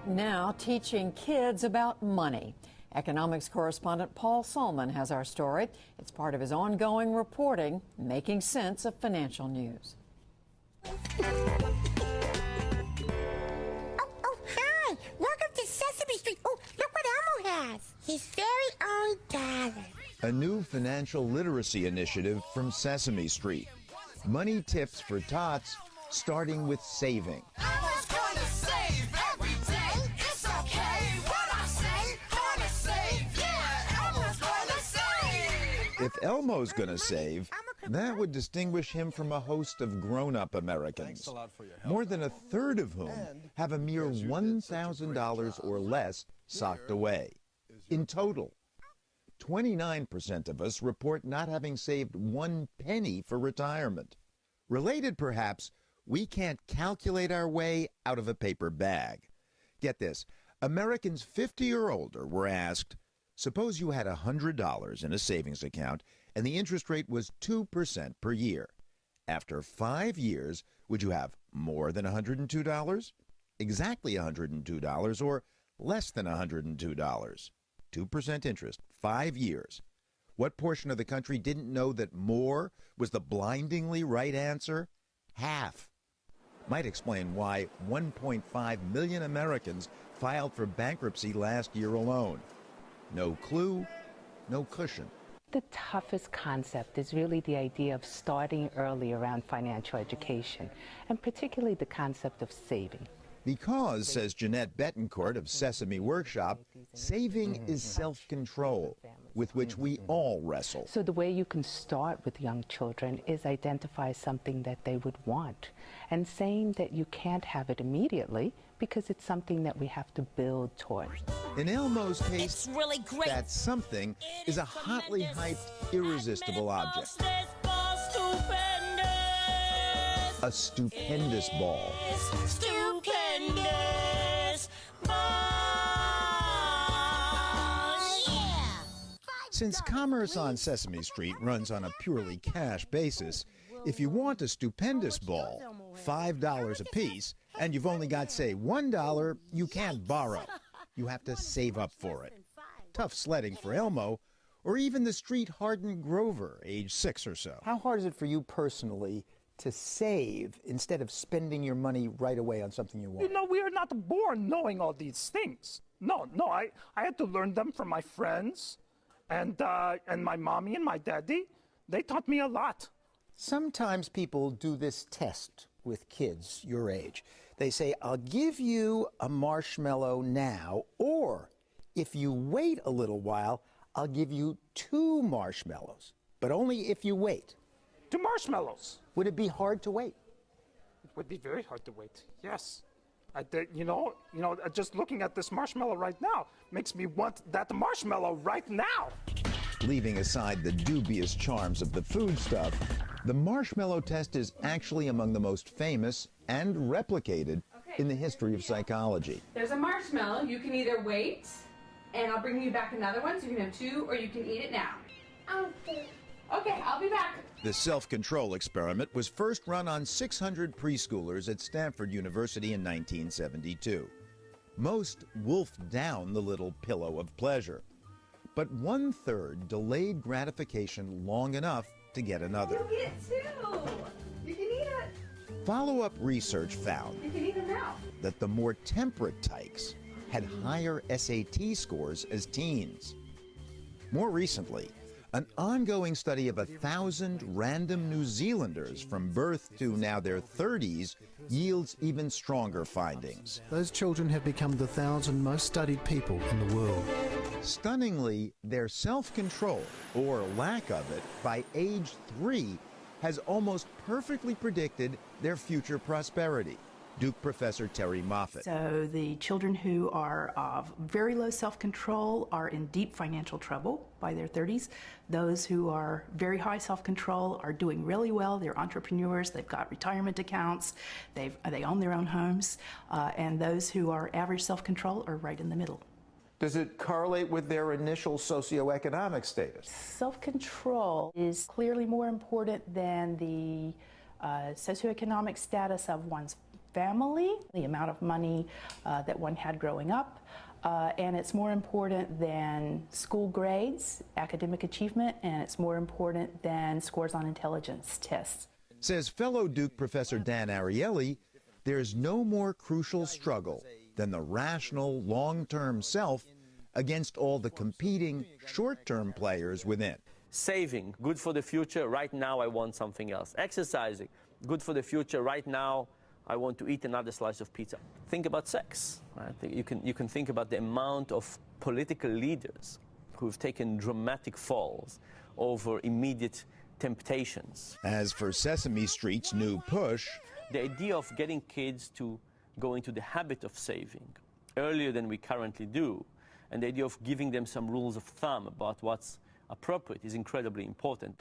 Now teaching kids about money. Economics correspondent Paul Solman has our story. It's part of his ongoing reporting, making sense of financial news. Oh, hi! Welcome to Sesame Street. Oh, look what Elmo has. His very own dollar. A new financial literacy initiative from Sesame Street. Money tips for tots, starting with saving. Elmo's gonna save every day. It's okay what I say. Gonna save, yeah. Elmo's gonna save. If Elmo's gonna save, that would distinguish him from a host of grown-up Americans, more than a third of whom have a mere $1,000 or less socked away. In total, 29% of us report not having saved 1 penny for retirement. Related, perhaps, we can't calculate our way out of a paper bag. Get this, Americans 50 or older were asked, suppose you had $100 in a savings account and the interest rate was 2% per year. After 5 years, would you have more than $102, exactly $102, or less than $102? 2% interest, 5 years. What portion of the country didn't know that more was the blindingly right answer? Half. Might explain why 1.5 million Americans filed for bankruptcy last year alone. No clue, no cushion. The toughest concept is really the idea of starting early around financial education, and particularly the concept of saving. Because, says Jeanette Betancourt of Sesame Workshop, saving is self-control, with which we all wrestle. So the way you can start with young children is identify something that they would want, and saying that you can't have it immediately because it's something that we have to build towards. In Elmo's case, It's really great. that something is a hotly hyped, irresistible object. A stupendous ball. Stupendous balls. Yeah. Since commerce on Sesame Street runs on a purely cash basis, if you want a stupendous ball, $5 a piece, and you've only got, say, $1, you can't borrow. You have to save up for it. Tough sledding for Elmo, or even the street-hardened Grover, age 6 or so. How hard is it for you personally to save instead of spending your money right away on something you want? You know, we are not born knowing all these things. No, I had to learn them from my friends and my mommy and my daddy. They taught me a lot. Sometimes people do this test with kids your age. They say, I'll give you a marshmallow now, or if you wait a little while, I'll give you 2 marshmallows, but only if you wait. 2 marshmallows. Would it be hard to wait? It would be very hard to wait. Yes. Just looking at this marshmallow right now makes me want that marshmallow right now. Leaving aside the dubious charms of the food stuff, the marshmallow test is actually among the most famous and replicated in the history of psychology. There's a marshmallow. You can either wait, and I'll bring you back another one, so you can have 2, or you can eat it now. Okay, I'll be back. The self-control experiment was first run on 600 preschoolers at Stanford University in 1972. Most wolfed down the little pillow of pleasure, but 1/3 delayed gratification long enough to get another. You get 2. You can eat it. Follow-up research found You can eat it now. that the more temperate tykes had higher SAT scores as teens. More recently, an ongoing study of 1,000 random New Zealanders from birth to now their 30s yields even stronger findings. Those children have become the 1,000 most studied people in the world. Stunningly, their self-control, or lack of it, by age 3 has almost perfectly predicted their future prosperity. Duke professor Terry Moffat. So the children who are of very low self-control are in deep financial trouble by their 30s. Those who are very high self-control are doing really well. They're entrepreneurs. They've got retirement accounts. They own their own homes. And those who are average self-control are right in the middle. Does it correlate with their initial socioeconomic status? Self-control is clearly more important than the socioeconomic status of one's family, the amount of money that one had growing up, and it's more important than school grades, academic achievement, and it's more important than scores on intelligence tests. Says fellow Duke professor Dan Ariely, there's no more crucial struggle than the rational long-term self against all the competing short-term players within. Saving, good for the future, right now I want something else. Exercising, good for the future, right now I want to eat another slice of pizza. Think about sex. Right? You can think about the amount of political leaders who've taken dramatic falls over immediate temptations. As for Sesame Street's new push, the idea of getting kids to go into the habit of saving earlier than we currently do, and the idea of giving them some rules of thumb about what's appropriate is incredibly important.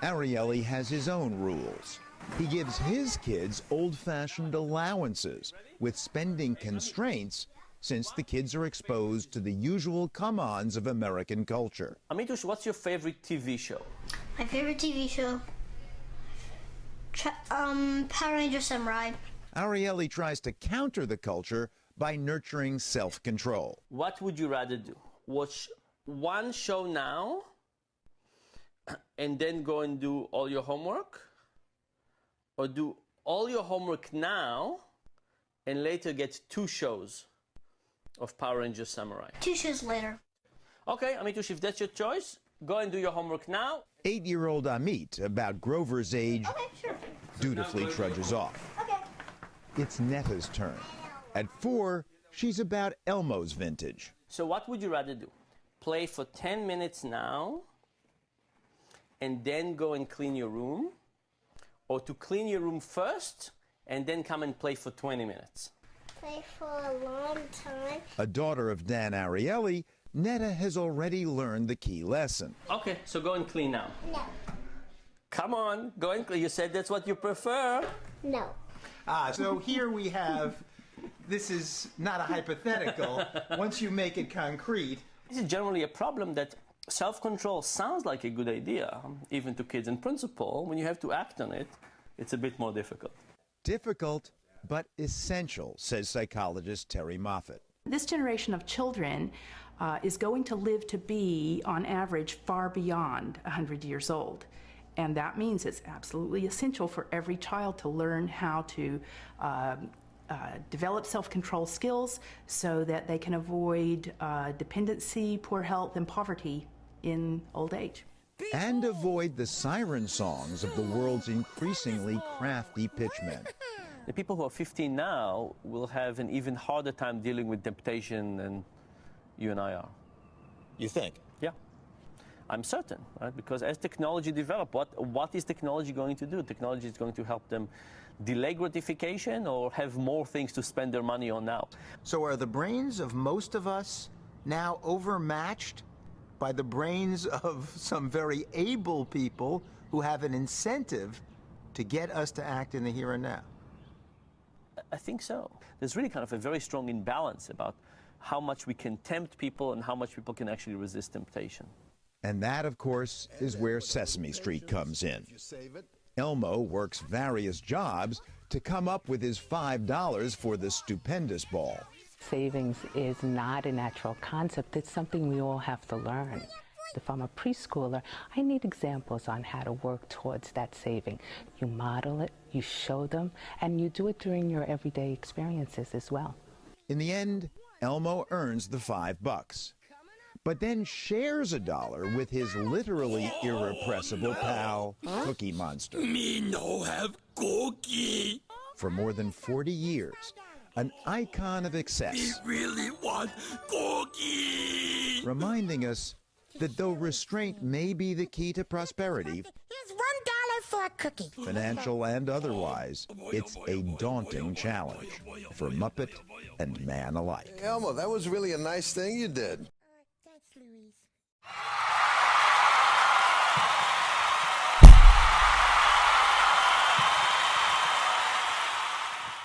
Ariely has his own rules. He gives his kids old-fashioned allowances with spending constraints since the kids are exposed to the usual come-ons of American culture. Amitush, what's your favorite TV show? My favorite TV show? Power Ranger Samurai. Ariely tries to counter the culture by nurturing self-control. What would you rather do? Watch one show now and then go and do all your homework? Or do all your homework now and later get 2 shows of Power Rangers Samurai? 2 shows later. Okay, Amitush, if that's your choice, go and do your homework now. 8-year-old Amit, about Grover's age, dutifully trudges off. Okay. It's Netta's turn. At 4, she's about Elmo's vintage. So what would you rather do? Play for 10 minutes now and then go and clean your room? Or to clean your room first and then come and play for 20 minutes? Play for a long time. A daughter of Dan Ariely, Netta has already learned the key lesson. Okay, so go and clean now. No. Come on, go and clean. You said that's what you prefer. No. So here we have, this is not a hypothetical. Once you make it concrete. This is generally a problem that self-control sounds like a good idea, even to kids in principle. When you have to act on it, it's a bit more difficult. Difficult, but essential, says psychologist Terry Moffat. This generation of children is going to live to be, on average, far beyond 100 years old. And that means it's absolutely essential for every child to learn how to develop self-control skills so that they can avoid dependency, poor health, and poverty in old age. And avoid the siren songs of the world's increasingly crafty pitchmen. The people who are 15 now will have an even harder time dealing with temptation than you and I are. You think? Yeah. I'm certain, right? Because as technology develops, what is technology going to do? Technology is going to help them delay gratification or have more things to spend their money on now. So are the brains of most of us now overmatched by the brains of some very able people who have an incentive to get us to act in the here and now? I think so. There's really kind of a very strong imbalance about how much we can tempt people and how much people can actually resist temptation. And that, of course, is where Sesame Street comes in. Elmo works various jobs to come up with his $5 for the stupendous ball. Savings is not a natural concept. It's something we all have to learn. If I'm a preschooler, I need examples on how to work towards that saving. You model it, you show them, and you do it during your everyday experiences as well. In the end, Elmo earns the $5, but then shares $1 with his literally irrepressible pal, Cookie Monster. Me no have cookie. For more than 40 years, an icon of excess. We really want cookie. Reminding us that though restraint may be the key to prosperity, Here's $1 for a cookie. financial and otherwise, it's a daunting challenge for Muppet and man alike. Hey, Elmo, that was really a nice thing you did. Thanks, Louise.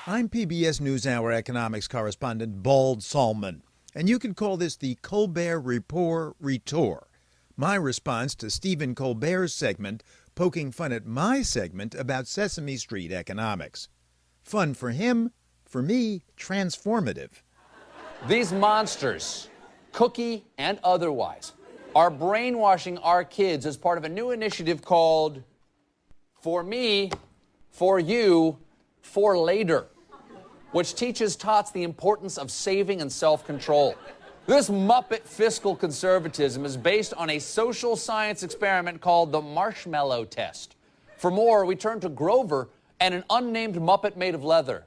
I'm PBS NewsHour economics correspondent Bald Salman, and you could call this the Colbert Report Retour, my response to Stephen Colbert's segment, poking fun at my segment about Sesame Street economics. Fun for him, for me, transformative. These monsters, cookie and otherwise, are brainwashing our kids as part of a new initiative called For Me, For You, For Later, which teaches tots the importance of saving and self-control. This Muppet fiscal conservatism is based on a social science experiment called the marshmallow test. For more, we turn to Grover and an unnamed Muppet made of leather.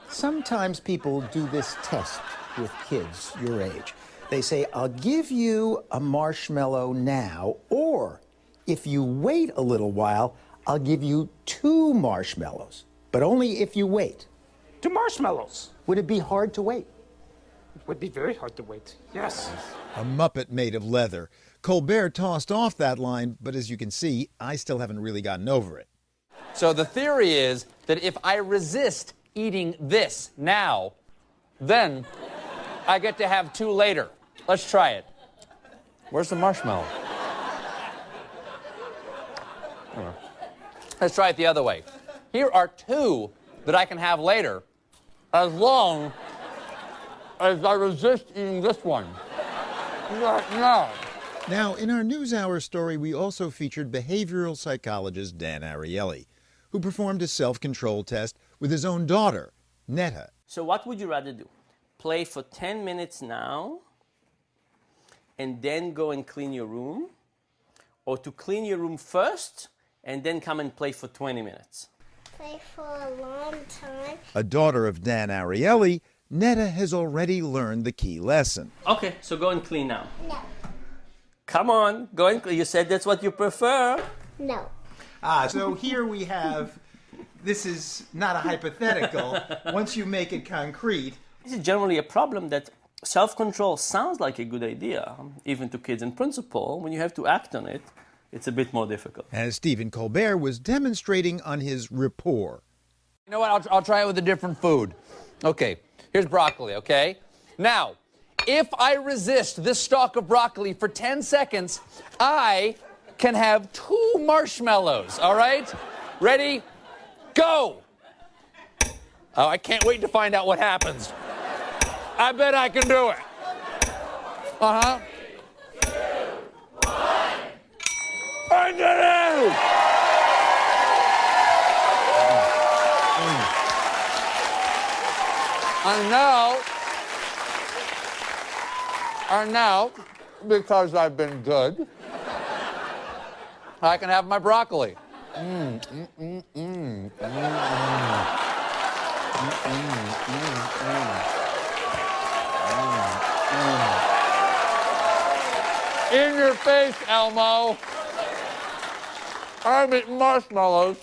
Sometimes people do this test with kids your age. They say, I'll give you a marshmallow now, or if you wait a little while, I'll give you 2 marshmallows, but only if you wait. 2 marshmallows. Would it be hard to wait? It would be very hard to wait, yes. A Muppet made of leather. Colbert tossed off that line, but as you can see, I still haven't really gotten over it. So the theory is that if I resist eating this now, then I get to have 2 later. Let's try it. Where's the marshmallow? Let's try it the other way. Here are 2 that I can have later, as long as I resist eating this one. No. Now, in our NewsHour story, we also featured behavioral psychologist Dan Ariely, who performed a self-control test with his own daughter, Netta. So what would you rather do? Play for 10 minutes now and then go and clean your room? Or to clean your room first and then come and play for 20 minutes? Play for a long time. A daughter of Dan Ariely, Netta has already learned the key lesson. Okay, so go and clean now. No. Come on, go and clean. You said that's what you prefer. No. So here we have, this is not a hypothetical. Once you make it concrete. This is generally a problem that self-control sounds like a good idea, even to kids in principle. When you have to act on it, it's a bit more difficult. As Stephen Colbert was demonstrating on his rapport. You know what? I'll try it with a different food. Okay, here's broccoli, okay? Now, if I resist this stalk of broccoli for 10 seconds, I can have 2 marshmallows, all right? Ready? Go! Oh, I can't wait to find out what happens. I bet I can do it. Uh-huh. 2, 1. I did it! And now, because I've been good, I can have my broccoli. In your face, Elmo. I'm eating marshmallows.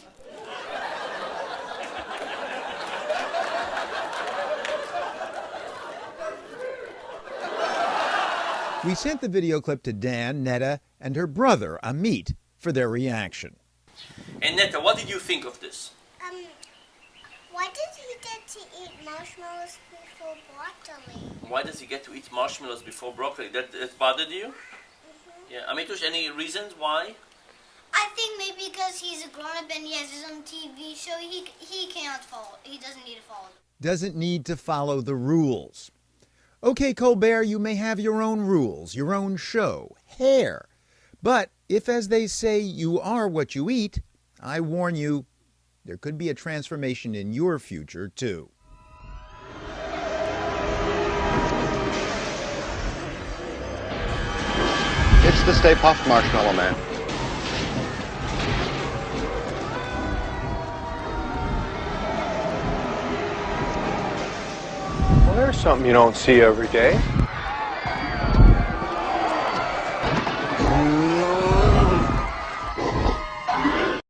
We sent the video clip to Dan, Netta, and her brother, Amit, for their reaction. And Netta, what did you think of this? Why did he get to eat marshmallows before broccoli? Why does he get to eat marshmallows before broccoli? That bothered you? Yeah. Amitush, any reasons why? I think maybe because he's a grown-up and he has his own TV show, he cannot follow. He doesn't need to follow. Doesn't need to follow the rules. Okay, Colbert, you may have your own rules, your own show, hair. But if, as they say, you are what you eat, I warn you, there could be a transformation in your future, too. It's the Stay Puft Marshmallow Man. Well, there's something you don't see every day.